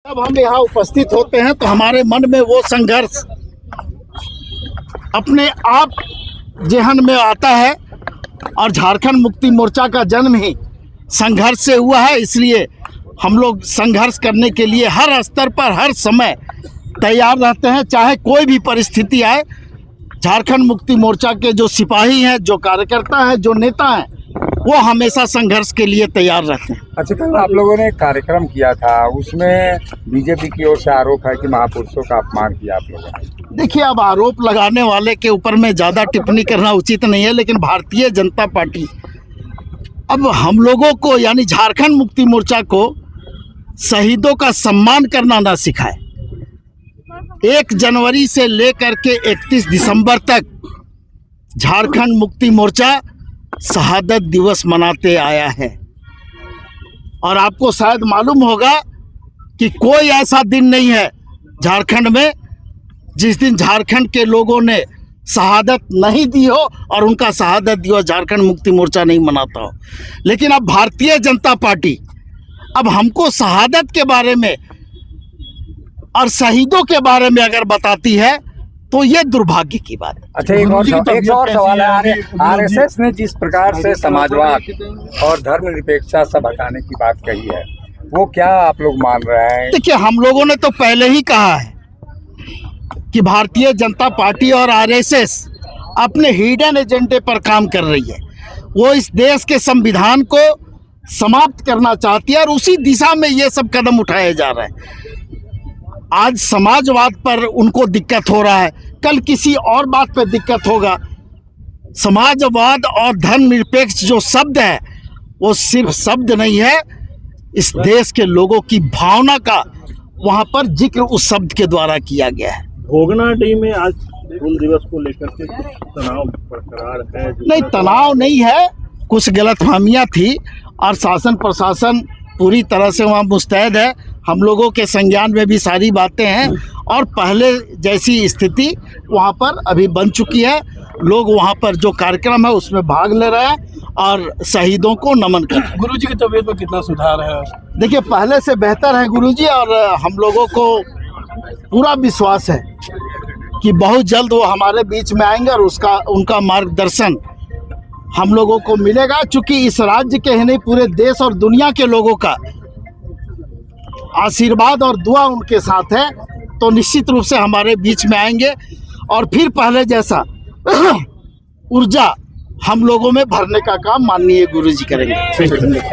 जब हम यहाँ उपस्थित होते हैं तो हमारे मन में वो संघर्ष अपने आप जेहन में आता है। और झारखंड मुक्ति मोर्चा का जन्म ही संघर्ष से हुआ है, इसलिए हम लोग संघर्ष करने के लिए हर स्तर पर हर समय तैयार रहते हैं, चाहे कोई भी परिस्थिति आए। झारखंड मुक्ति मोर्चा के जो सिपाही हैं, जो कार्यकर्ता हैं, जो नेता हैं, वो हमेशा संघर्ष के लिए तैयार रहते हैं। अच्छा, कल आप लोगों ने कार्यक्रम किया था, उसमें बीजेपी की ओर से आरोप है कि महापुरुषों का अपमान किया आप लोगों ने। देखिए, अब आरोप लगाने वाले के ऊपर में ज़्यादा टिप्पणी करना उचित नहीं है, लेकिन भारतीय जनता पार्टी अब हम लोगों को यानी झारखंड मुक्ति मोर्चा को शहीदों का सम्मान करना ना सिखाए। 1 जनवरी से लेकर के 31 दिसंबर तक झारखंड मुक्ति मोर्चा शहादत दिवस मनाते आया है। और आपको शायद मालूम होगा कि कोई ऐसा दिन नहीं है झारखंड में जिस दिन झारखंड के लोगों ने शहादत नहीं दी हो और उनका शहादत दिवस झारखंड मुक्ति मोर्चा नहीं मनाता हो। लेकिन अब भारतीय जनता पार्टी अब हमको शहादत के बारे में और शहीदों के बारे में अगर बताती है तो ये दुर्भाग्य की बात है। अच्छा, एक और सवाल है। आरएसएस ने जिस प्रकार से समाजवाद और धर्मनिरपेक्षता सब हटाने की बात कही है, वो क्या आप लोग मान रहे हैं? देखिए, हम लोगों ने तो पहले ही कहा है कि भारतीय जनता पार्टी और आरएसएस अपने हिडन एजेंडे पर काम कर रही है। वो इस देश के संविधान को समाप्त करना चाहती है और उसी दिशा में ये सब कदम उठाए जा रहे हैं। आज समाजवाद पर उनको दिक्कत हो रहा है, कल किसी और बात पर दिक्कत होगा। समाजवाद और धर्मनिरपेक्ष जो शब्द है वो सिर्फ शब्द नहीं है, इस देश के लोगों की भावना का वहाँ पर जिक्र उस शब्द के द्वारा किया गया है। भोगनाडीह में आज हुल दिवस को लेकर के तनाव बरकरार है? नहीं, तनाव नहीं है, कुछ गलतफहमियां थी और शासन प्रशासन पूरी तरह से वहाँ मुस्तैद है। हम लोगों के संज्ञान में भी सारी बातें हैं और पहले जैसी स्थिति वहाँ पर अभी बन चुकी है। लोग वहाँ पर जो कार्यक्रम है उसमें भाग ले रहे हैं और शहीदों को नमन कर रहे हैं। गुरुजी की तबीयत में कितना सुधार है? देखिए, पहले से बेहतर है गुरुजी, और हम लोगों को पूरा विश्वास है कि बहुत जल्द वो हमारे बीच में आएंगे और उनका मार्गदर्शन हम लोगों को मिलेगा। चूँकि इस राज्य के ही नहीं, पूरे देश और दुनिया के लोगों का आशीर्वाद और दुआ उनके साथ है, तो निश्चित रूप से हमारे बीच में आएंगे और फिर पहले जैसा ऊर्जा हम लोगों में भरने का काम माननीय गुरुजी करेंगे।